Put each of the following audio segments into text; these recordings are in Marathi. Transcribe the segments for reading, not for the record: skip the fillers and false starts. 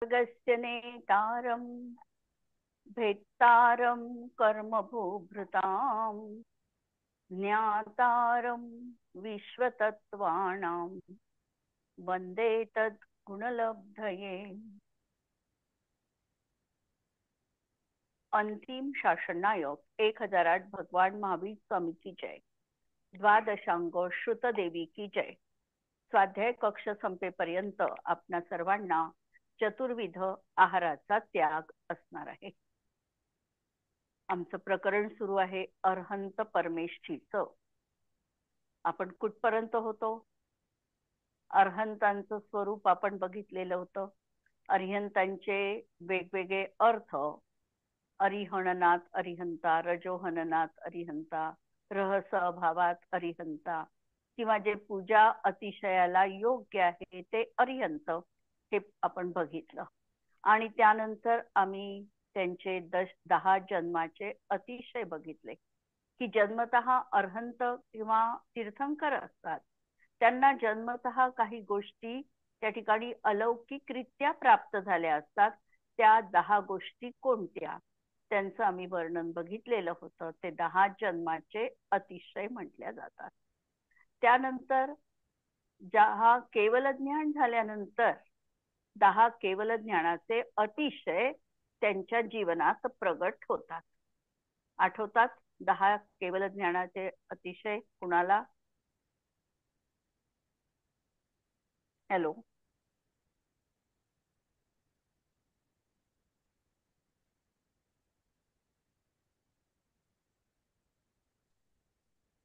सर्गस्य नेतारं भेत्तारं कर्मभूभृतां ज्ञातारं विश्वतत्त्वानां वंदे तद्गुणलब्धये। अंतिम शासननायक 1008 भगवान महावीर स्वामी की जय। द्वादशांग श्रुतदेवी की जय। स्वाध्याय कक्ष संपेपर्यंत आपणा सर्वांना चतुर्विध आहाराचा त्याग असणार आहे। आमचं प्रकरण सुरू आहे अरहंत परमेष्ठीचं। आपण कुठपर्यंत होतो? अरहंतांचं स्वरूप आपण बघितलेलं होतं। अरिहंतांचे वेगवेगळे अर्थ, अरिहणनात अरिहंता, रजोहननात अरिहंता, रहस अभावात अरिहंता, किंवा जे पूजा अतिशयाला योग्य आहे ते अरिहंत, हे आपण बघितलं। आणि त्यानंतर आम्ही त्यांचे 10 जन्माचे अतिशय बघितले की जन्मतः अरहंत किंवा तीर्थंकर असतात, त्यांना जन्मतः काही गोष्टी त्या ठिकाणी अलौकिकरित्या प्राप्त झाल्या असतात। त्या 10 गोष्टी कोणत्या, त्यांचं आम्ही वर्णन बघितलेलं होतं। ते 10 जन्माचे अतिशय म्हटल्या जातात। त्यानंतर ज्या केवल ज्ञान झाल्यानंतर 10 केवल ज्ञानाचे अतिशय त्यांच्या जीवनात प्रगट होतात। आठवतात 10 केवल ज्ञानाचे अतिशय कुणाला? हॅलो,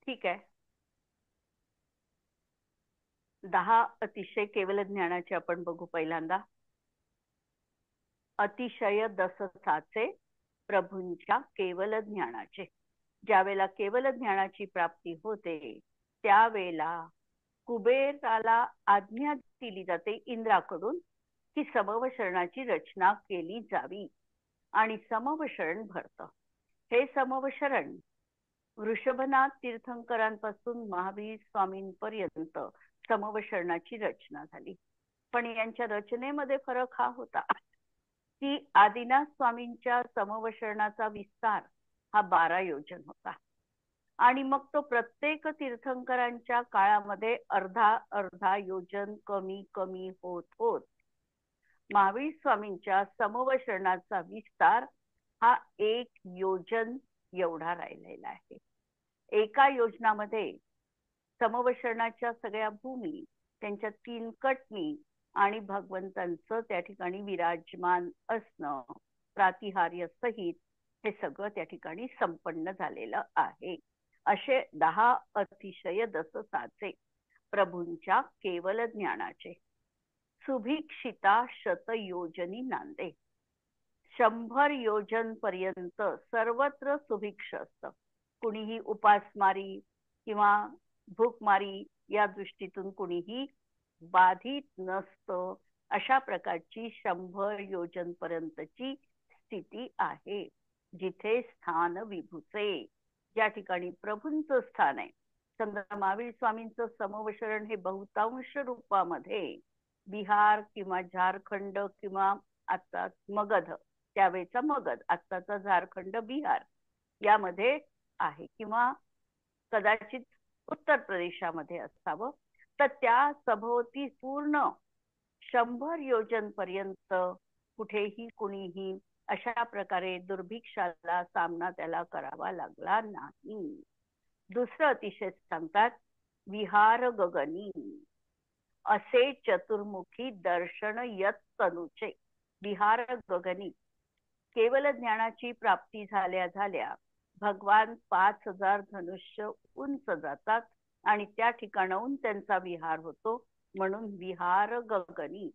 ठीक आहे। 10 अतिशय केवल ज्ञानाचे आपण बघू। पहिल्यांदा अतिशय दससाचे प्रभूंच्या केवल ज्ञानाचे। ज्यावेळेला केवल ज्ञानाची प्राप्ती होते त्यावेळेला कुबेराला आज्ञा दिली जाते इंद्राकडून की समवशरणाची रचना केली जावी आणि समवशरण भरतं। हे समवशरण वृषभनाथ तीर्थंकरांपासून महावीर स्वामींपर्यंत समवशरणाची रचना झाली। पण यांच्या रचनेमध्ये फरक हा होता की आदिनाथ स्वामींच्या समवशरणाचा विस्तार हा 12 योजन होता आणि मग तो प्रत्येक तीर्थंकरांच्या काळामध्ये अर्धा योजन कमी कमी होत होत महावीर स्वामींच्या समवशरणाचा विस्तार हा 1 योजन एवढा राहिलेला आहे। एका योजनामध्ये समवशरणाच्या सगळ्या भूमी, त्यांच्या 3 कटनी आणि भगवंतांचं त्या ठिकाणी विराजमान असणं प्रातिहार्य सहित हे सगळं त्या ठिकाणी संपन्न झालेलं आहे। असे 10 अतिशय दससाचे प्रभूंच्या केवल ज्ञानाचे। सुभिक्षिता शतयोजनी नांदे। 100 योजन पर्यंत सर्वत्र सुभिक्ष असतं। कुणीही उपासमारी किंवा भूकमारी या दृष्टीतून कुणीही बाधित नसतं। अशा प्रकारची 100 योजन पर्यंतची स्थिती आहे जिथे स्थान विभूचे, ज्या ठिकाणी प्रभूंचं स्थान आहे। समजा महावीर स्वामींचं समवशरण हे बहुतांश रूपामध्ये बिहार किंवा झारखंड किंवा आता मगध, त्यावेळेचा मगध, आत्ताचा झारखंड, बिहार यामध्ये आहे किंवा कदाचित उत्तर प्रदेशामध्ये असावं। तर त्या सभोवती पूर्ण 100 योजन पर्यंत कुठेही कुणीही अशा प्रकारे दुर्भिक्षाला सामना त्याला करावा लागला नाही। दुसरं अतिशय सांगतात विहार गगनी असे चतुर्मुखी दर्शन यत तनुचे। विहार गगनी केवल ज्ञानाची प्राप्ती झाल्या भगवान 5000 धनुष्य उंच जातात आणि त्या ठिकाणाहून त्यांचा विहार होतो, म्हणून विहार गगनी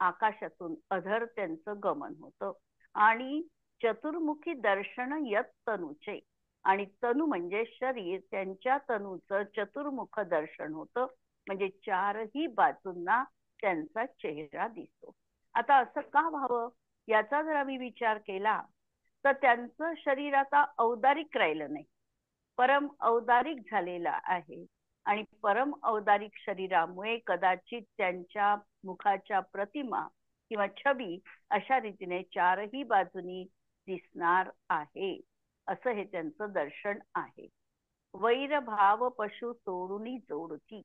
आकाशातून अधर त्यांचं गमन होतं। आणि चतुर्मुखी दर्शन यत तनुचे, आणि तनु म्हणजे शरीर, त्यांच्या तनुचं चतुर्मुख दर्शन होतं, म्हणजे 4ही बाजूंना त्यांचा चेहरा दिसतो। आता असं का व्हावं याचा जर आम्ही विचार केला तर त्यांचं शरीर आता औदारिक राहिलं नाही, परम औदारिक झालेलं आहे। आणि परम औदारिक शरीरामुळे कदाचित त्यांच्या मुखाच्या प्रतिमा किंवा छबी अशा रीतीने चारही बाजूनी दिसणार आहे, असं हे त्यांचं दर्शन आहे. वैरभाव पशु सोडून जोडती.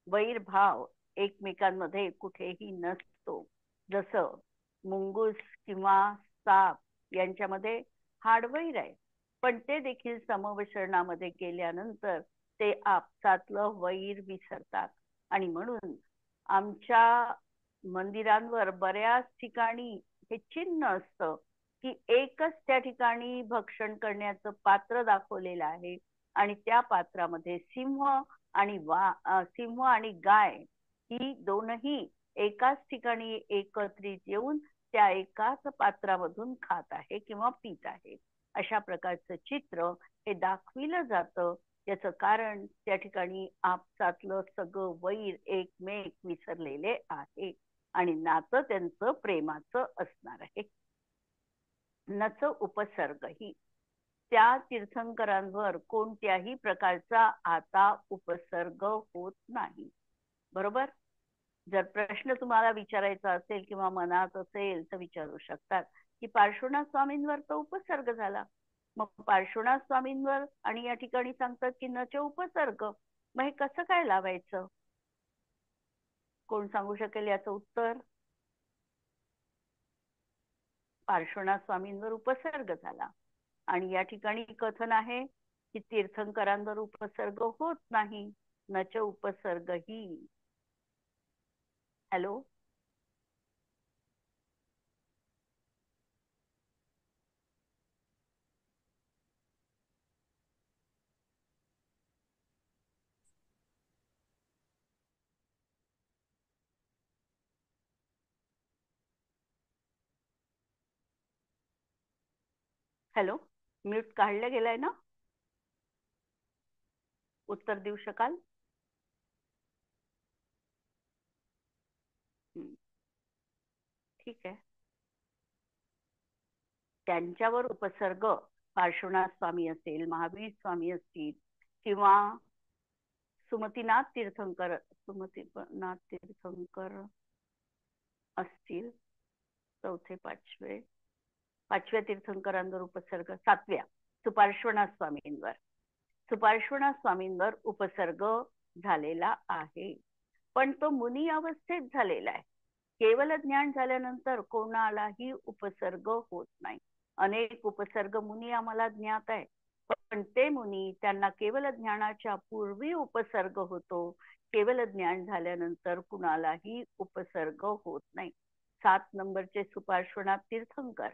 वैरभाव एकमेकांमध्ये कुठेही नसतो. जसं मुंगूस किंवा साप यांच्यामध्ये हाडवैर आहे, पण ते देखील समविचरणामध्ये गेल्यानंतर ते आपसातलं वैर विसरतात. आणि म्हणून आमच्या मंदिरांवर बऱ्याच ठिकाणी हे चिन्ह असतं की एकच त्या ठिकाणी भक्षण करण्याचं पात्र दाखवलेलं आहे आणि त्या पात्रामध्ये सिंह आणि गाय ही दोनही एकाच ठिकाणी एकत्रित येऊन त्या एकाच पात्रामधून खात आहे किंवा पित आहे. अशा प्रकारचं चित्र हे दाखविलं जातं. याचं कारण त्या ठिकाणी आपसातलं सगळं वैर एकमेक विसरलेले आहे आणि नातं त्यांचं प्रेमाचं असणार आहे. नच उपसर्गही. त्या तीर्थंकरांवर कोणत्याही प्रकारचा आता उपसर्ग होत नाही. बरोबर. जर प्रश्न तुम्हाला विचारायचा असेल किंवा मनात असेल तर विचारू शकतात की पार्श्वनाथ स्वामींवर तो उपसर्ग झाला, मग पार्श्वनाथ स्वामींवर आणि या ठिकाणी सांगतात की नच उपसर्ग, मग हे कसं काय लावायचं? कोण सांगू शकेल याचं उत्तर? पार्श्वनाथ स्वामींवर उपसर्ग झाला आणि या ठिकाणी कथन आहे की तीर्थंकरांवर उपसर्ग होत नाही, नच उपसर्ग ही. हॅलो. हॅलो. म्यूट काढलं गेलाय ना? उत्तर देऊ शकाल? ठीक आहे. त्यांच्यावर उपसर्ग पार्श्वनाथ स्वामी असेल, महावीर स्वामी असतील किंवा सुमतीनाथ तीर्थंकर असतील, चौथे पाचव्या तीर्थंकरांवर उपसर्ग, सातव्या सुपार्श्वनाथ स्वामींवर उपसर्ग झालेला आहे, पण तो मुनी अवस्थेत झालेला आहे. केवल ज्ञान झाल्यानंतर कोणालाही उपसर्ग होत नाही. अनेक उपसर्ग मुनी आम्हाला ज्ञात आहे, पण ते मुनी त्यांना केवल ज्ञानाच्या पूर्वी उपसर्ग होतो, केवल ज्ञान झाल्यानंतर कुणालाही उपसर्ग होत नाही. 7 नंबरचे सुपार्श्वनाथ तीर्थंकर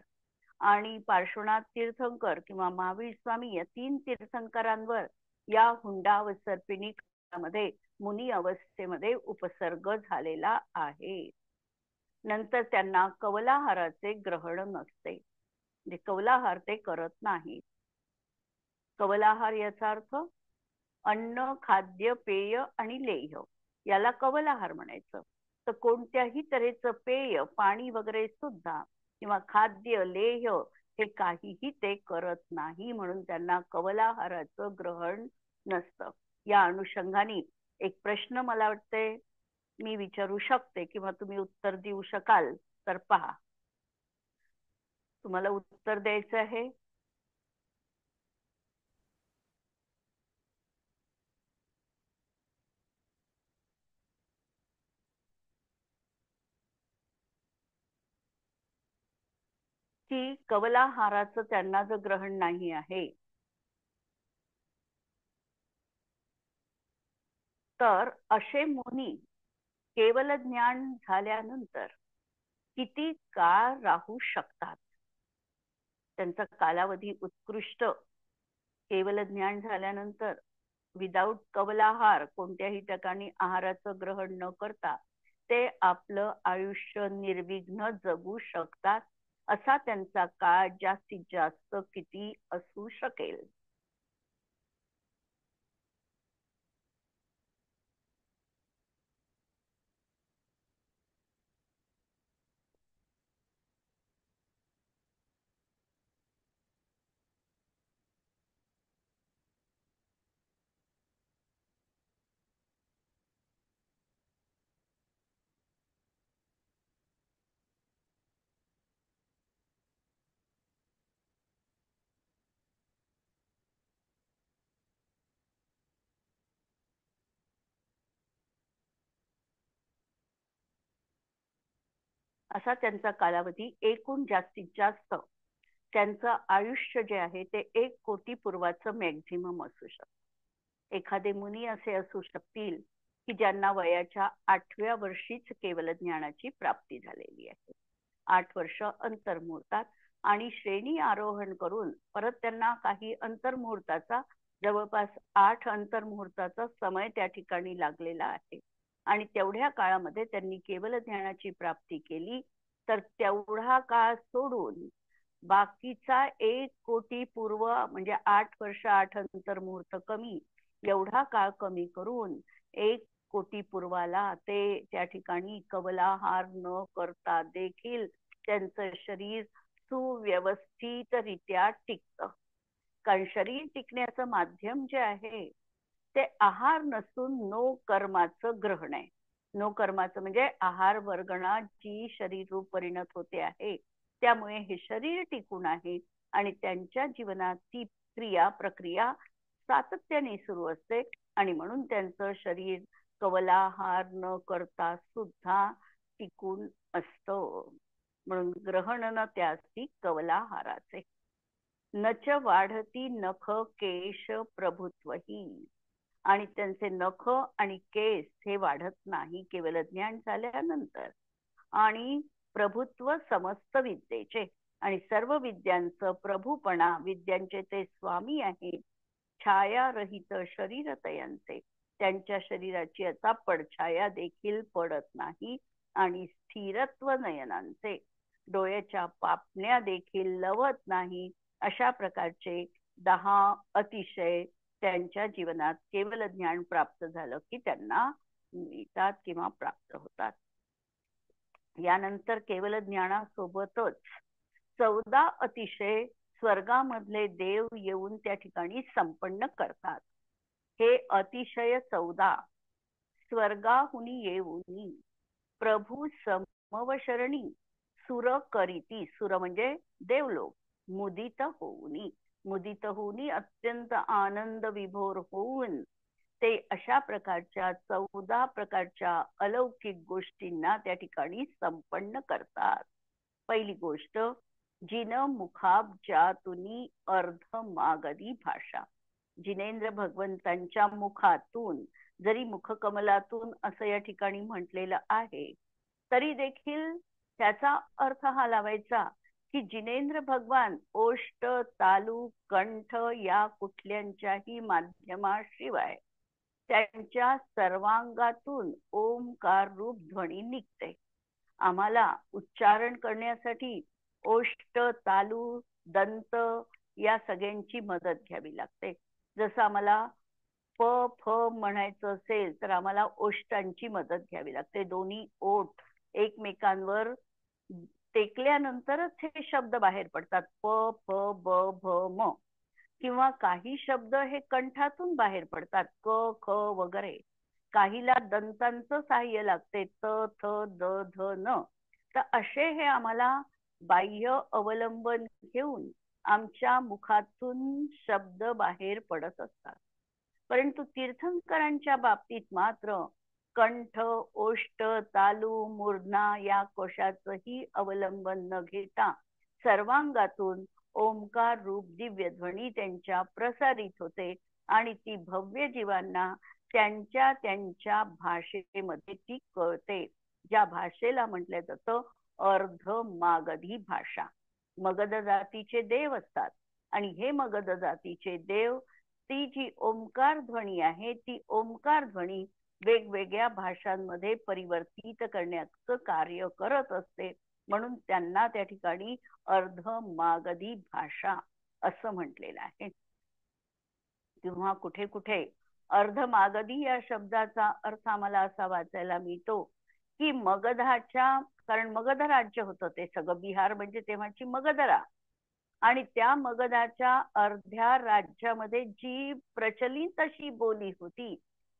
आणि पार्श्वनाथ तीर्थंकर किंवा महावीर स्वामी या 3 तीर्थंकरांवर या हुंडा व सर्पिणी काळामध्ये मुनी अवस्थेमध्ये उपसर्ग झालेला आहे. नंतर त्यांना कवलाहाराचे ग्रहण नसते, म्हणजे कवलाहार ते करत नाही. कवलाहार याचा अर्थ अन्न, खाद्य, पेय आणि लेह्य याला कवलाहार म्हणायचं. तर कोणत्याही तऱ्हेचं पेय, पाणी वगैरे सुद्धा किंवा खाद्य, लेह्य हे काहीही ते करत नाही, म्हणून त्यांना कवलाहाराचं ग्रहण नसतं. या अनुषंगाने एक प्रश्न मला वाटते मी विचारू शकते किंवा तुम्ही उत्तर देऊ शकाल तर पहा. तुम्हाला उत्तर द्यायचं आहे. की कवलाहाराचं त्यांना जर ग्रहण नाही आहे तर असे मुनी केवल ज्ञान झाल्यानंतर किती काळ राहू शकतात? त्यांचा कालावधी उत्कृष्ट. केवल ज्ञान झाल्यानंतर विदाऊट कवलाहार, कोणत्याही ठिकाणी आहाराचं ग्रहण न करता ते आपलं आयुष्य निर्विघ्न जगू शकतात. असा त्यांचा काळ जास्तीत जास्त किती असू शकेल? असा त्यांचा कालावधी एकूण जास्तीत जास्त त्यांचं आयुष्य जे आहे ते 1 कोटी पूर्वाचं मॅक्झिमम असू शकतं. एखादे मुनी असे असू शकतील की ज्यांना वयाच्या 8व्या वर्षीच केवल ज्ञानाची प्राप्ती झालेली आहे. 8 वर्ष अंतर्मुहूर्तात आणि श्रेणी आरोहण करून परत त्यांना काही अंतर्मुहूर्ताचा जवळपास 8 अंतर्मुहूर्ताचा समय त्या ठिकाणी लागलेला आहे. आणि तेवढ्या काळामध्ये त्यांनी केवल ज्ञानाची प्राप्ती केली. तर तेवढा काळ सोडून बाकीचा 1 कोटी पूर्व म्हणजे 8 वर्ष 8 अंतर्मुहूर्त कमी, एवढा काळ कमी करून 1 कोटी पूर्वाला ते त्या ठिकाणी कवलाहार न करता देखील त्यांचं शरीर सुव्यवस्थितरित्या टिकतं. कारण शरीर टिकण्याचं माध्यम जे आहे ते आहार नसून नो कर्माचं ग्रहण आहे. नो कर्माचं म्हणजे आहार वर्गणा जी शरीर रूप परिणत होते आहे, त्यामुळे हे शरीर टिकून आहे आणि त्यांच्या जीवनात ती क्रिया प्रक्रिया सातत्याने सुरू असते. आणि म्हणून त्यांचं शरीर कवलाहार न करता सुद्धा टिकून असतं. म्हणून ग्रहण न त्यासी कवलाहाराचे. नच वाढती नख केश प्रभुत्वही. आणि त्यांचे नख आणि केस हे वाढत नाही केवल ज्ञान झाल्यानंतर. आणि प्रभुत्व समस्त विद्येचे आणि सर्व विद्यांचं प्रभुपणा, विद्यांचे ते स्वामी आहे. छायारहित शरीर तयांचे, त्यांच्या शरीराची आता पडछाया देखील पडत नाही. आणि स्थिरत्व नयनांचे, डोळ्याच्या पापण्या देखील लवत नाही. अशा प्रकारचे 10 अतिशय त्यांच्या जीवनात केवल ज्ञान प्राप्त झालं की त्यांना मिळतात किंवा प्राप्त होतात. यानंतर केवल ज्ञानासोबतच 14 अतिशय स्वर्गामधले देव येऊन त्या ठिकाणी संपन्न करतात. हे अतिशय 14 स्वर्गाहुनी येऊनी प्रभू समवशरणी सुर करीती. सुर म्हणजे देवलोक. मुदित होऊनी, मुदित होऊनी अत्यंत आनंद विभोर होऊन ते अशा प्रकारच्या 14 प्रकारच्या अलौकिक गोष्टींना त्या ठिकाणी संपन्न करतात. पहिली गोष्ट, जिन मुखाब्जातुनी अर्ध मागधी भाषा. जिनेंद्र भगवंतांच्या मुखातून, जरी मुखकमलातून असं या ठिकाणी म्हटलेलं आहे, तरी देखील त्याचा अर्थ हा लावायचा की जिनेंद्र भगवान ओष्ठ, तालू, कंठ या कुठल्यांच्याही माध्यमाशिवाय त्यांच्या सर्वांगातून ओंकार रूप ध्वनी निघते. आम्हाला उच्चारण करण्यासाठी ओष्ठ, तालू, दंत या सगळ्यांची मदत घ्यावी लागते. जसं आम्हाला प फ म्हणायचं असेल तर आम्हाला ओष्ठांची मदत घ्यावी लागते. दोन्ही ओठ एकमेकांवर टेकल्यानंतरच हे शब्द बाहेर पडतात. प फ ब भ म. किंवा काही शब्द हे कंठातून बाहेर पडतात, क ख वगैरे. काहीला दंतांचं सहाय्य लागते, त थ द ध न. तर असे हे आम्हाला बाह्य अवलंबन घेऊन आमच्या मुखातून शब्द बाहेर पडत असतात. परंतु तीर्थंकरांच्या बाबतीत मात्र कंठ, ओष्ठ, तालू, मूर्धना या कोशाचंही अवलंबन न घेता सर्वांगातून ओंकार रूप दिव्य ध्वनी त्यांच्या प्रसारित होते. आणि ती भव्य जीवांना त्यांच्या त्यांच्या भाषेमध्ये ती कळते. ज्या भाषेला म्हटलं जातं अर्ध मागधी भाषा. मगध जातीचे देव असतात आणि हे मगध जातीचे देव, ती जी ओंकार ध्वनी आहे ती ओंकार ध्वनी वेगवेगळ्या भाषांमध्ये परिवर्तित करण्याचं कार्य करत असते. म्हणून त्यांना त्या ठिकाणी अर्ध मागधी भाषा असं म्हटलेलं आहे. किंवा कुठे कुठे अर्ध मागधी या शब्दाचा अर्थ आम्हाला असा वाचायला मिळतो की मगधाच्या, कारण मगध राज्य होतं ते सगळं, बिहार म्हणजे तेव्हाची मगधरा. आणि त्या मगधाच्या अर्ध्या राज्यामध्ये जी प्रचलित अशी बोली होती,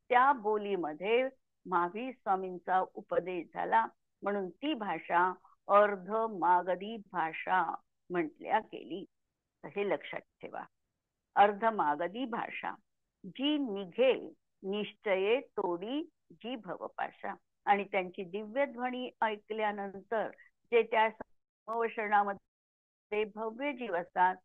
त्या बोलीमध्ये महावीर स्वामींचा उपदेश झाला. म्हणून ती भाषा अर्ध मागधी भाषा म्हटल्या गेली. हे लक्षात ठेवा. अर्ध मागधी भाषा जी निघेल निश्चये तोडी जी भवपाशा. आणि त्यांची दिव्य ध्वनी ऐकल्यानंतर जे त्या समवशरणामध्ये भव्य जीव असतात,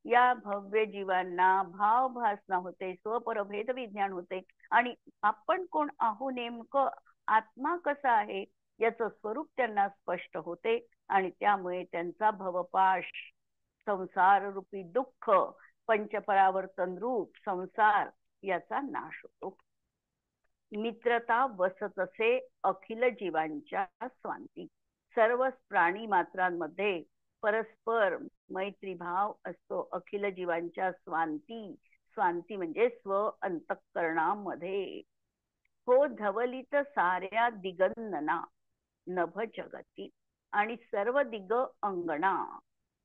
या भव्य जीवांना भावभासना होते, स्वपरभेद विज्ञान होते आणि आपण कोण आहो नेमकं, आत्मा कसा आहे याचं स्वरूप त्यांना स्पष्ट होते आणि त्यामुळे त्यांचा भवपाश, संसार रूपी दुःख, पंचपरावर्तन रूप संसार याचा नाश होतो. मित्रता वसत असे अखिल जीवांच्या स्वांती. सर्व प्राणी मात्रांमध्ये परस्पर मैत्री भाव असतो अखिल जीवांच्या स्वांती. स्वांती म्हणजे स्व अंतःकरणामध्ये. हो धवलित साऱ्या दिगंजना नभ जगती. आणि सर्व दिग अंगणा,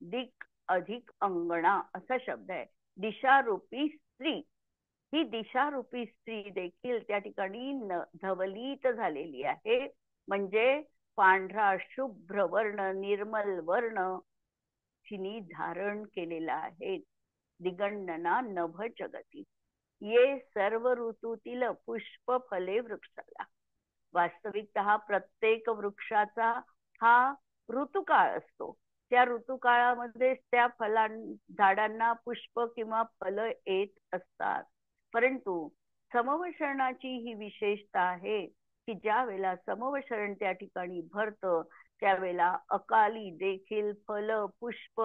दिक अधिक अंगणा असा शब्द आहे. दिशारूपी स्त्री, ही दिशारूपी स्त्री देखील त्या ठिकाणी धवलित झालेली आहे. म्हणजे पांढरा शुभ्र वर्ण, निर्मल वर्ण तिने धारण केलेला आहे. दिगंडना नभ जगती. ये सर्व ऋतूतील पुष्प फले वृक्षाला. वास्तविकतः प्रत्येक वृक्षाचा हा ऋतुकाळ असतो. त्या ऋतुकाळामध्ये त्या झाडांना पुष्प किंवा फल येत असतात. परंतु समवशरणाची ही विशेषता आहे की ज्या वेळेला समवशरण त्या ठिकाणी भरतं त्यावेळेला अकाली देखील फल पुष्प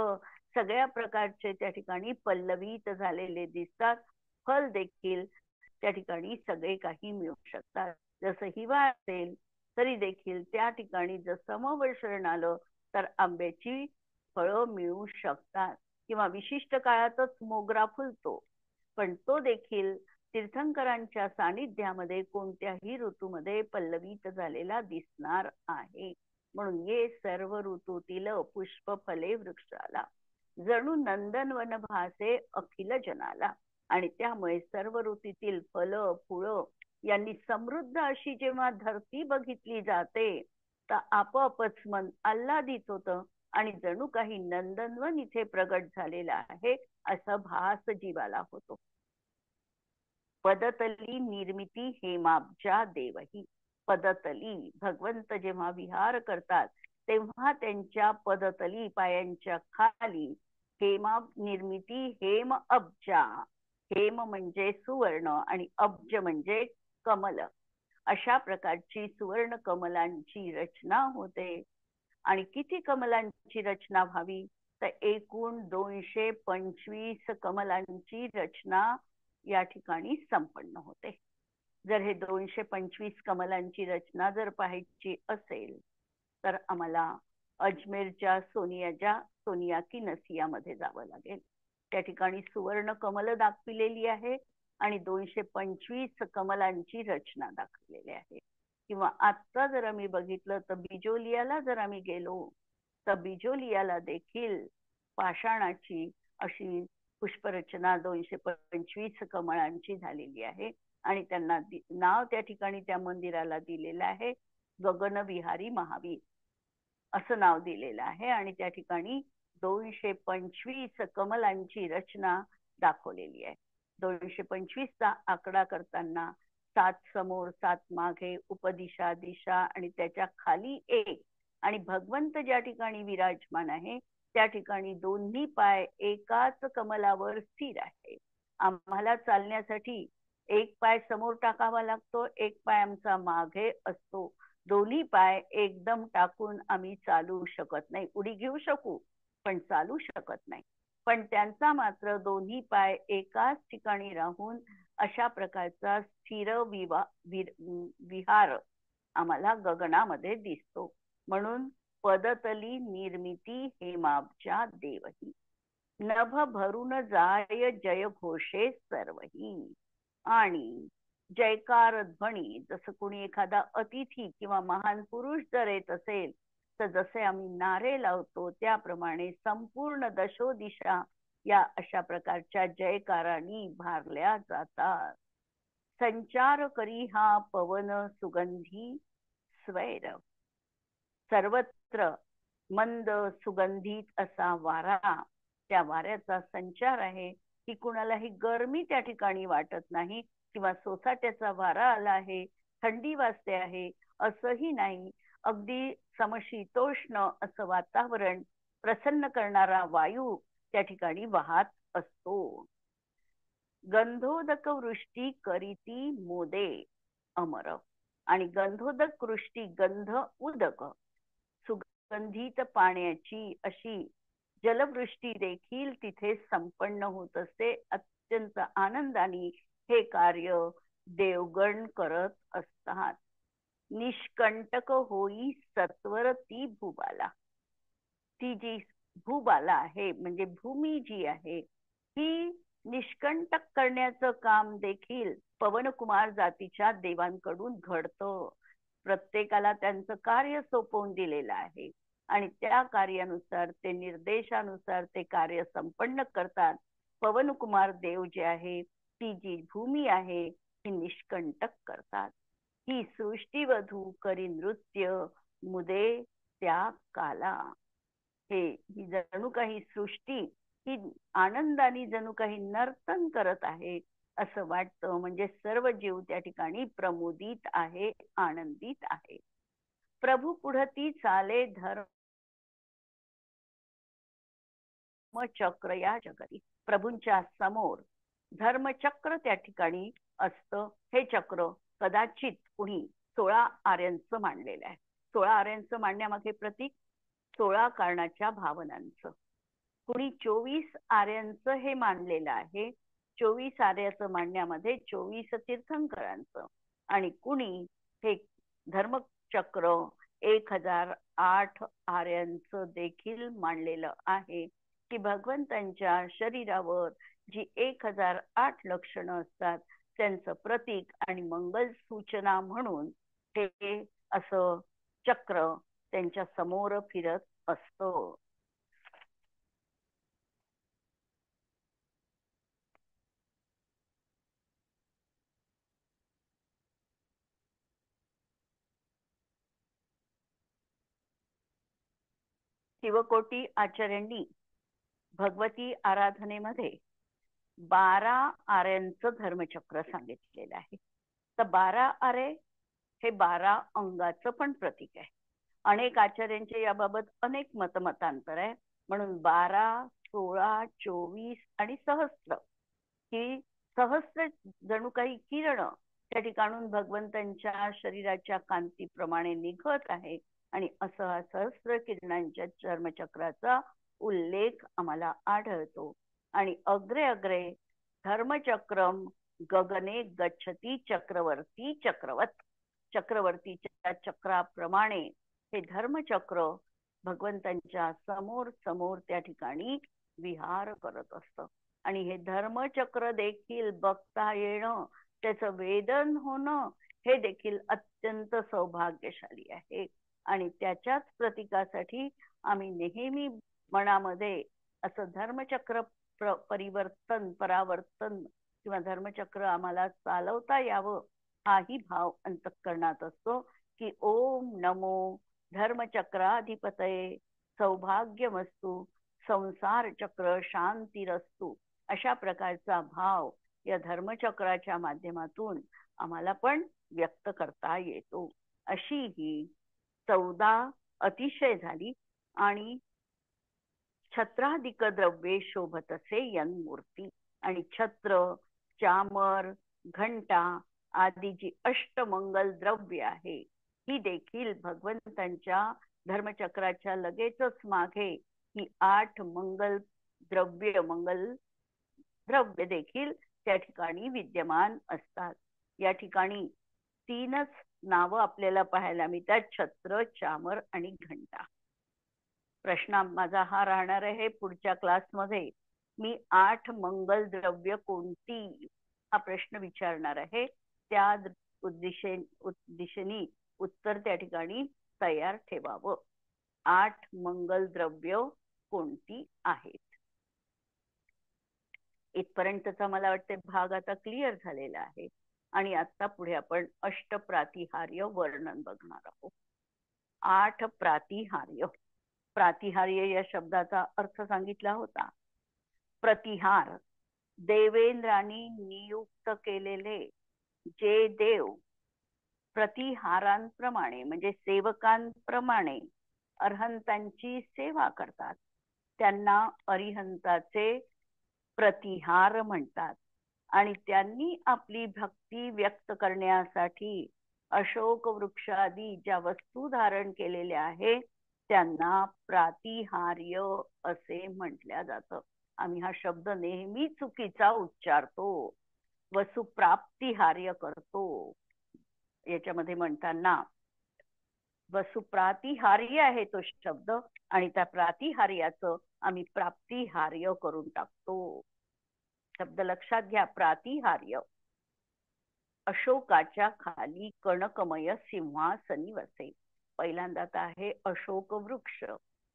सगळ्या प्रकारचे त्या ठिकाणी पल्लवित झालेले दिसतात. फल देखील त्या ठिकाणी सगळे काही मिळू शकतात. जसं हिवाळा असेल तरी देखील त्या ठिकाणी जर समवशरण आलं तर आंब्याची फळं मिळू शकतात किंवा विशिष्ट काळातच मोगरा फुलतो, पण तो देखील तीर्थंकरांच्या सानिध्यामध्ये कोणत्याही ऋतूमध्ये पल्लवित झालेला दिसणार आहे. म्हणून ये सर्व ऋतूतील पुष्प फले वृक्षाला. जणू नंदनवन भासे अखिल जनाला. आणि त्यामुळे सर्व ऋतूतील फल फुलं यांनी समृद्ध अशी जेव्हा धरती बघितली जाते तर आपोआपच मन आल्हादित होतं आणि जणू काही नंदनवन इथे प्रगट झालेलं आहे असा भास जीवाला होतो. पदतली निर्मिती हेमाब्जा देवही. पदतली भगवंत जेव्हा विहार करतात तेव्हा त्यांच्या पदतली पायांच्या खाली हेमाब निर्मिती हेम अब्जा. हेम म्हणजे सुवर्ण आणि अब्ज म्हणजे कमल. अशा प्रकारची सुवर्ण कमलांची रचना होते. आणि किती कमलांची रचना व्हावी तर एकूण 225 कमलांची रचना या ठिकाणी संपन्न होते. जर हे 225 कमलांची रचना जर पाहायची असेल तर आम्हाला अजमेरच्या सोनिया की नसियामध्ये जावं लागेल. त्या ठिकाणी सुवर्ण कमल दाखविलेली आहे आणि 225 कमलांची रचना दाखवलेली आहे. किंवा आता जर आम्ही बघितलं तर बिजोलियाला जर आम्ही गेलो तर बिजोलियाला देखील पाषाणाची अशी पुष्परचना 225 कमळांची झालेली आहे आणि त्यांना नाव त्या ठिकाणी त्या मंदिराला दिलेलं आहे गगनविहारी महावीर असं नाव दिलेलं आहे. आणि त्या ठिकाणी 225 कमलांची रचना दाखवलेली आहे. 225चा आकडा करताना 7 समोर 7 मागे उपदिशा दिशा आणि त्याच्या खाली एक आणि भगवंत ज्या ठिकाणी विराजमान आहे त्या ठिकाणी दोन्ही पाय एकाच कमलावर स्थिर आहे. आम्हाला चालण्यासाठी एक पाय समोर टाकावा लागतो, एक पाय आमचा मागे असतो. दोन्ही पाय एकदम टाकून आम्ही चालू शकत नाही. उडी घेऊ शकू पण चालू शकत नाही. पण त्यांचा मात्र दोन्ही पाय एकाच ठिकाणी राहून अशा प्रकारचा स्थिर विहार आम्हाला गगनामध्ये दिसतो. म्हणून पदतली निर्मिती हेमाब्जा देवही. नभ भरून जाय जय घोषे सर्वही. आणि जयकार ध्वनी जसं कोणी एखादा अतिथी किंवा महान पुरुष जर येत असेल तर जसे आम्ही नारे लावतो त्याप्रमाणे संपूर्ण दशोदिशा या अशा प्रकारच्या जयकारांनी भारल्या जातात. संचार करी हा पवन सुगंधी स्वैर. सर्वत्र मंद सुगंधित असा वारा, त्या वाऱ्याचा संचार आहे की कुणालाही गरमी त्या ठिकाणी वाटत नाही किंवा सोसाट्याचा वारा आला आहे थंडी वाजते आहे असंही नाही. अगदी समशीतोष्ण असं वातावरण प्रसन्न करणारा वायू त्या ठिकाणी वाहत असतो. गंधोदक वृष्टी करीती मोदे अमर. आणि गंधोदक वृष्टी, गंध उदक, सुगंधित पाण्याची अशी जलवृष्टी देखील तिथे संपन्न होत असते. अत्यंत आनंदाने हे कार्य देवगण करत असतात. निष्कंटक होई सत्वर ती भूबाला. ती जी भूबाला आहे म्हणजे भूमी जी आहे, ही निष्कंटक करण्याचं काम देखील पवनकुमार जातीच्या देवांकडून घडतं. प्रत्येकाला त्यांचं कार्य सोपवून दिलेलं आहे आणि त्या कार्यानुसार, ते निर्देशानुसार ते कार्य संपन्न करतात. पवनकुमार देव जे आहे, ती जी भूमी आहे ती निष्कंटक करतात. ही सृष्टीवधू करी नृत्य मुदे त्या काला. ही जणू काही सृष्टी ही आनंदाने जणू काही नर्तन करत आहे असं वाटतं. म्हणजे सर्व जीव त्या ठिकाणी प्रमोदित आहे, आनंदित आहे. प्रभू पुढती चाले धर्मचक्र या जगती. प्रभूंच्या समोर धर्मचक्र त्या ठिकाणी असतं. हे चक्र कदाचित कुणी 16 आऱ्यांचं मांडलेलं आहे. 16 आऱ्यांचं मांडण्यामागे प्रतीक 16 कारणाच्या भावनांचं. कुणी 24 आर्यांचं हे मानलेलं आहे. 24 आर्याचं मांडण्यामध्ये 24 तीर्थंकरांचं. आणि कुणी हे धर्मचक्र 1008 आर्यांचं देखील मांडलेलं आहे की भगवंतांच्या शरीरावर जी 1008 लक्षणं असतात त्यांचं प्रतीक आणि मंगल सूचना म्हणून हे असं चक्र त्यांच्या समोर फिरत असतो. शिवकोटी आचार्यांनी भगवती आराधनेमध्ये 12 आऱ्यांचं धर्मचक्र सांगितलेलं आहे. तर 12 आरे हे 12 अंगाचं पण प्रतीक आहे. अनेक आचार्यांचे याबाबत अनेक मतमतांतर आहे. म्हणून 12, 16, 24 आणि सहस्त्र ही सहस्त्र जणू काही किरण त्या ठिकाणून भगवंतांच्या शरीराच्या कांतीप्रमाणे निघत आहे. आणि असं हा सहस्त्र किरणांच्या धर्मचक्राचा उल्लेख आम्हाला आढळतो. आणि अग्रे अग्रे धर्मचक्रम गगने गच्छती चक्रवर्ती चक्रवत. चक्रवर्तीच्या चक्राप्रमाणे हे धर्मचक्र भगवंतांच्या समोर समोर त्या ठिकाणी विहार करत असतं. आणि हे धर्मचक्र देखील बघता येणं, त्याचं वेदन होणं हे देखील अत्यंत सौभाग्यशाली आहे. आणि त्याच्याच प्रतीकासाठी आम्ही नेहमी मनामध्ये असं धर्मचक्र परिवर्तन, परावर्तन किंवा धर्मचक्र आम्हाला चालवता यावं हाही भाव अंतःकरणात असतो की ओम नमो धर्मचक्राधिपतये सौभाग्यमस्तु संसार चक्र शांतीरस्तु. अशा प्रकारचा भाव या धर्मचक्राच्या माध्यमातून आम्हाला पण व्यक्त करता येतो. अशी ही 14 अतिशय झाली. आणि छत्राधिक द्रव्ये शोभतसे यन्मूर्ती. आणि छत्र, चामर, घंटा आदी जी अष्टमंगल द्रव्य आहे ही देखील भगवंतांच्या धर्मचक्राच्या लगेचच मागे ही 8 मंगल द्रव्य देखील त्या ठिकाणी विद्यमान असतात. या ठिकाणी 3च नावं आपल्याला पाहायला मिळतात, छत्र, चामर आणि घंटा. प्रश्न माझा हा राहणार आहे पुढच्या क्लासमध्ये, मी 8 मंगल द्रव्य कोणती हा प्रश्न विचारणार आहे. त्या दिशेने उत्तर त्या ठिकाणी तयार ठेवावं. 8 मंगल द्रव्य कोणती आहेत. इथपर्यंतचा मला वाटते भाग आता क्लिअर झालेला आहे. आणि आता पुढे आपण अष्टप्रातिहार्य वर्णन बघणार आहोत. 8 प्रातिहार्य. प्रातिहार्य या शब्दाचा अर्थ सांगितला होता. प्रतिहार, देवेंद्रांनी नियुक्त केलेले जे देव प्रतिहारांप्रमाणे म्हणजे सेवकांप्रमाणे अरहंतांची सेवा करतात. त्यांना अरिहंताचे प्रतिहार म्हणतात. आणि त्यांनी आपली भक्ती व्यक्त करण्यासाठी अशोक वृक्षादी ज्या वस्तू धारण केलेल्या आहे त्यांना प्रातिहार्य असे म्हटल्या जातं. आम्ही हा शब्द नेहमी चुकीचा उच्चारतो, वसुप्राप्तिहार्य करतो. याच्यामध्ये म्हणताना वसुप्रातिहार्य आहे तो शब्द आणि त्या प्रातिहार्याचं आम्ही प्राप्तिहार्य करून टाकतो. शब्द लक्षात घ्या, प्रातिहार्य. अशोकाच्या खाली कणकमय सिंहासनी वसे. पहिल्यांदा आहे अशोक वृक्ष,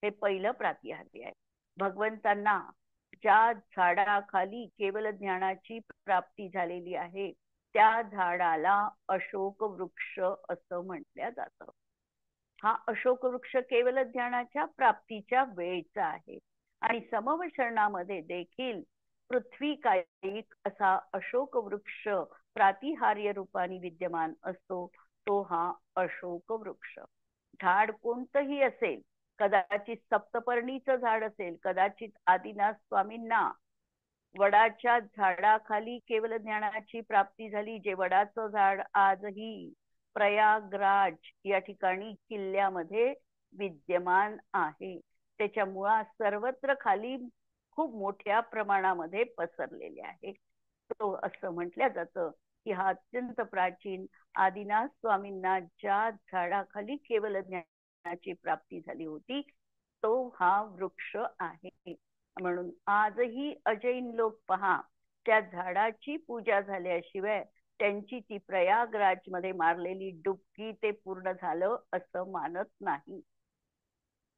हे पहिलं प्रातिहार्य आहे. भगवंतांना ज्या झाडाखाली केवल ज्ञानाची प्राप्ती झालेली आहे त्या झाडाला अशोक वृक्ष असं म्हटलं जातं. हा अशोक वृक्ष केवल ज्ञानाच्या प्राप्तीच्या वेळचा आहे. आणि समवचरणामध्ये देखील पृथ्वी कायिक असा अशोक वृक्ष प्रातिहार्य रूपाने विद्यमान असतो. तो हा अशोक वृक्ष. झाड कोणतंही असेल, कदाचित सप्तपर्णीचं झाड असेल, कदाचित आदिनाथ स्वामींना वडाच्या झाडाखाली केवल ज्ञानाची प्राप्ती झाली, जे वडाचं झाड आजही प्रयागराज या ठिकाणी किल्ल्यामध्ये विद्यमान आहे. त्याच्या मुळा सर्वत्र खाली खूप मोठ्या प्रमाणामध्ये पसरलेले आहे. तो असं म्हटलं जातं की हा अत्यंत प्राचीन आदिनाथ स्वामींना ज्या झाडाखाली केवल ज्ञानाची प्राप्ती झाली होती तो हा वृक्ष आहे. म्हणून आजही अजैन लोक पहा, त्या झाडाची पूजा झाल्याशिवाय त्यांची ती प्रयागराज मध्ये मारलेली डुबकी ते पूर्ण झालं असं मानत नाही.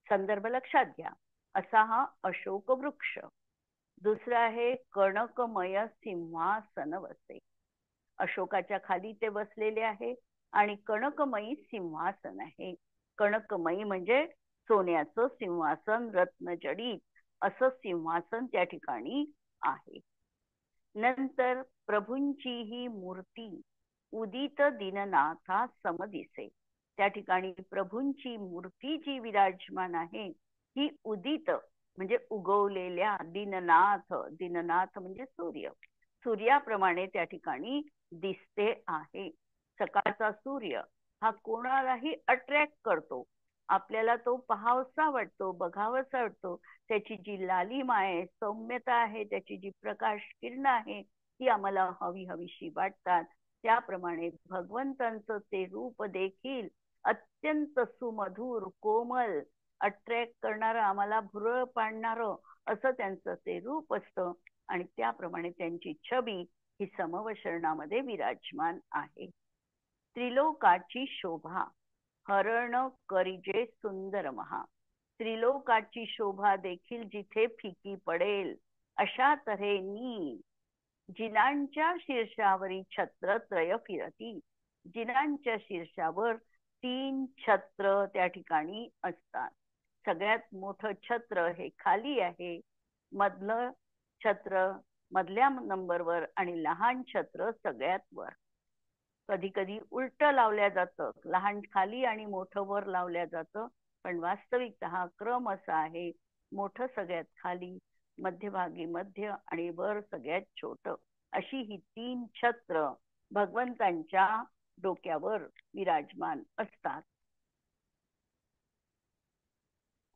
संदर्भ लक्षात घ्या. असा हा अशोक वृक्ष. दुसरा आहे कणकमय सिंहासन वसे. अशोकाच्या खाली ते बसलेले आहे आणि कणकमयी सिंहासन आहे. कणकमयी म्हणजे सोन्याचं सिंहासन, रत्नजडित असं सिंहासन त्या ठिकाणी आहे. नंतर प्रभूंची ही मूर्ती उदित दीननाथा समदिसे. त्या ठिकाणी प्रभूंची मूर्ती जी विराजमान आहे ही उदित म्हणजे उगवलेल्या, दीननाथ, दीननाथ म्हणजे सूर्य, सूर्याप्रमाणे त्या ठिकाणी दिसते आहे. सकाळचा सूर्य हा कोणालाही अट्रॅक्ट करतो, आपल्याला तो पाहावसा वाटतो, बघावसा वाटतो. त्याची जी लालिमा आहे, सौम्यता आहे, त्याची जी प्रकाश किरण आहे ती आम्हाला हवी हवीशी वाटतात. त्याप्रमाणे भगवंतांचं ते रूप देखील अत्यंत सुमधुर, कोमल, अट्रॅक्ट करणारं, आम्हाला भुरळ पाडणारं असं त्यांचं ते रूप असतं. आणि त्याप्रमाणे त्यांची छबी ही समवचरणामध्ये विराजमान आहे. त्रिलोकाची शोभा हरण करिजे सुंदर महा. त्रिलोकाची शोभा देखील जिथे फिकी पडेल अशा तऱ्हेनी जिनांच्या शीर्षावरी छत्र त्रय फिरती. जिनांच्या शीर्षावर 3 छत्र त्या ठिकाणी असतात. सगळ्यात मोठं छत्र हे खाली आहे, मधलं छत्र मधल्या नंबरवर आणि लहान छत्र सगळ्यात वर. कधी कधी उलट लावल्या जातं, लहान खाली आणि मोठं वर लावल्या जातं, पण वास्तविकतः हा क्रम असा आहे, मोठं सगळ्यात खाली, मध्यभागी मध्य आणि वर सगळ्यात छोटं, अशी ही 3 छत्र भगवंतांच्या डोक्यावर विराजमान असतात.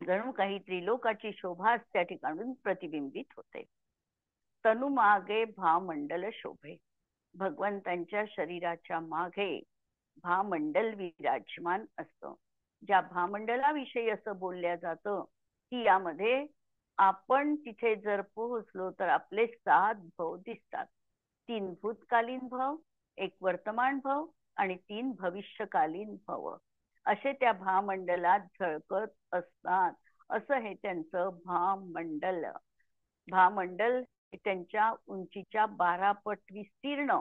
जणू काही त्रिलोकाची शोभा त्या ठिकाणून प्रतिबिंबित होते. तनु मागे भामंडल शोभे. भगवंतांच्या शरीराच्या मागे भामंडल विराजमान असतं. ज्या भामंडलाविषयी असं बोलल्या जातं की यामध्ये आपण तिथे जर पोहोचलो तर आपले 7 भव दिसतात. 3 भूतकालीन भव, 1 वर्तमान भव आणि 3 भविष्यकालीन भव असे त्या भामंडलात झळकत असतात. असं हे त्यांचं भामंडल. भामंडल त्यांच्या उंचीच्या 12 पट विस्तीर्ण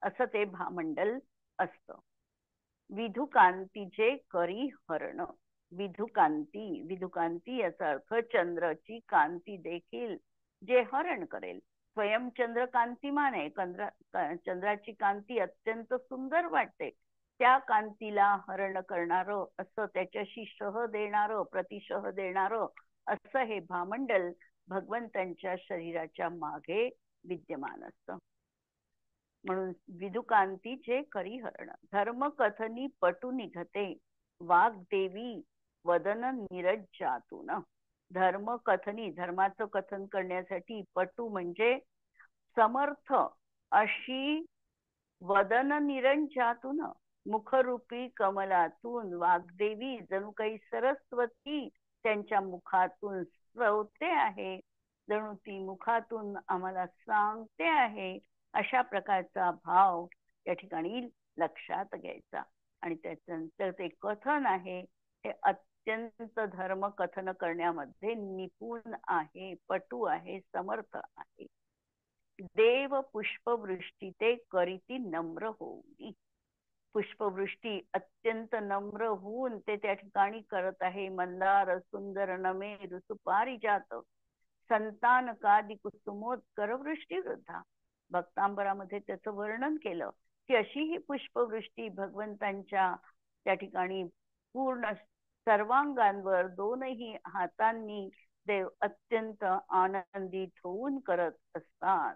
असं ते भामंडल असतं. विधुकांतीचे करी हरण. विधुकांती, विधुकांती याचा अर्थ चंद्राची कांती देखील जे हरण करेल. स्वयं चंद्र कांतिमान आहे, चंद्राची कांती अत्यंत सुंदर वाटते, त्या कांतीला हरण करणारं, असं त्याच्याशी शह देणारं, प्रतिशह देणारं असं हे भामंडल भगवंतांच्या शरीराच्या मागे विद्यमान असतं. म्हणून विदुकांतीचे करी हरण, धर्म कथनी पटू निघते, वाग्देवी वदन निरज्जातून. धर्म कथनी, धर्माचं कथन करण्यासाठी पटू म्हणजे समर्थ अशी वदन निरंजातून, मुखरूपी कमलातून वाग्देवी जणू काही सरस्वती त्यांच्या मुखातून स्रवते आहे, जणू ती मुखातून आम्हाला सांगते आहे, अशा प्रकारचा भाव या ठिकाणी लक्षात घ्यायचा. आणि त्याच्यानंतर ते कथन आहे हे अत्यंत धर्म कथन करण्यामध्ये निपुण आहे, पटू आहे, समर्थ आहे. देव पुष्पवृष्टी ते करीती नम्र होऊन, पुष्पवृष्टी अत्यंत नम्र होऊन ते त्या ठिकाणी करत आहे. मंदार सुंदर नमे ऋतुपारिजात संतान कादी कुसुमोत्कर वृष्टी वृद्धा. भक्तांबरामध्ये त्याचं वर्णन केलं की अशी ही पुष्पवृष्टी भगवंतांच्या त्या ठिकाणी पूर्ण सर्वांगांवर दोनही हातांनी देव अत्यंत आनंदित होऊन करत असतात.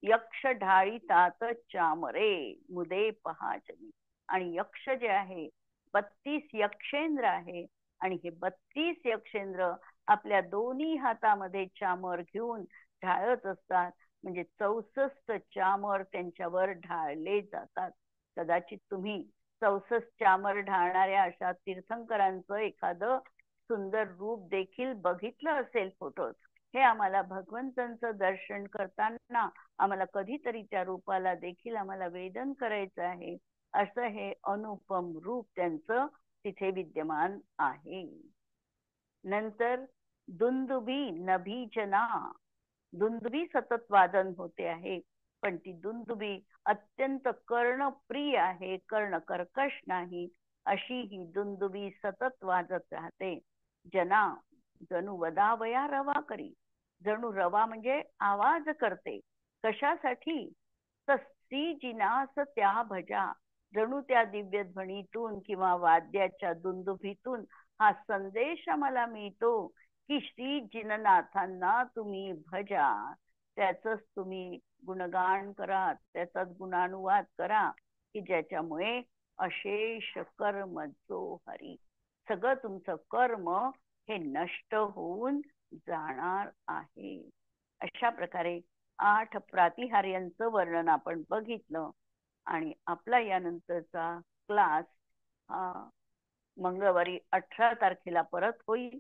यक्ष ढाळीतात चामरे मुदे पहाजनी. आणि यक्ष जे आहे 32 यक्षेंद्र आहे, आणि हे 32 यक्षेंद्र आपल्या दोन्ही हातामध्ये चामर घेऊन ढाळत असतात. म्हणजे 64 चामर त्यांच्यावर ढाळले जातात. कदाचित तुम्ही 64 चामर ढाळणाऱ्या अशा तीर्थंकरांचं एखादं सुंदर रूप देखील बघितलं असेल फोटोत. हे आम्हाला भगवंतांचं दर्शन करताना आम्हाला कधीतरी त्या रूपाला देखील आम्हाला वेदन करायचं आहे, असं हे अनुपम रूप त्यांचं तिथे विद्यमान आहे. नंतर दुंदुबी नभीजना, दुंदुबी सतत वादन होते आहे, पण ती दुंदुबी अत्यंत कर्णप्रिय आहे, कर्ण कर्कश नाही, अशी ही दुंदुबी सतत वाजत राहते. जना जणू वदावया रवा करी, जणू रवा म्हणजे आवाज करते. कशासाठी? तस्ती जिनास त्या भजा, जणू त्या दिव्य ध्वनीतून किंवा वाद्याच्या दुंदुभीतून हा संदेश आम्हाला मिळतो की श्री जिननाथांना तुम्ही भजा, त्याचंच तुम्ही गुणगान करा, त्याचाच गुणानुवाद करा, की ज्याच्यामुळे अशेष कर्म जो हरी, सगळं तुमचं कर्म हे नष्ट होऊन जाणार आहे. अशा प्रकारे 8 प्रातिहार्यांचं वर्णन आपण बघितलं. आणि आपला यानंतरचा क्लास मंगळवारी 18 तारखेला परत होईल.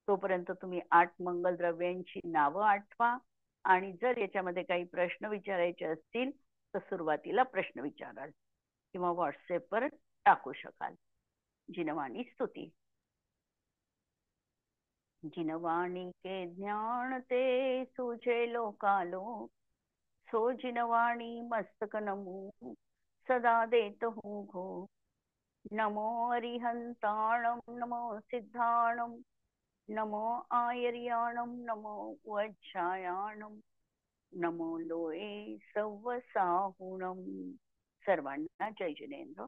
तोपर्यंत तुम्ही 8 मंगलद्रव्यांची नावं आठवा, आणि जर याच्यामध्ये काही प्रश्न विचारायचे असतील तर सुरुवातीला प्रश्न विचाराल किंवा व्हॉट्सअपवर टाकू शकाल. जिनवाणी स्तुती. जिनवाणी के ज्ञान ते सुझे लोकालो, सो जिनवाणी मस्तक नमो सदा देत हूँ घो. नमो अरिहंताणम नमो सिद्धाणम नमो आयर्याणम नमो वज्रायाणम नमो लोये सव्वसाहुणम. सर्वांना जय जिनेंद्र.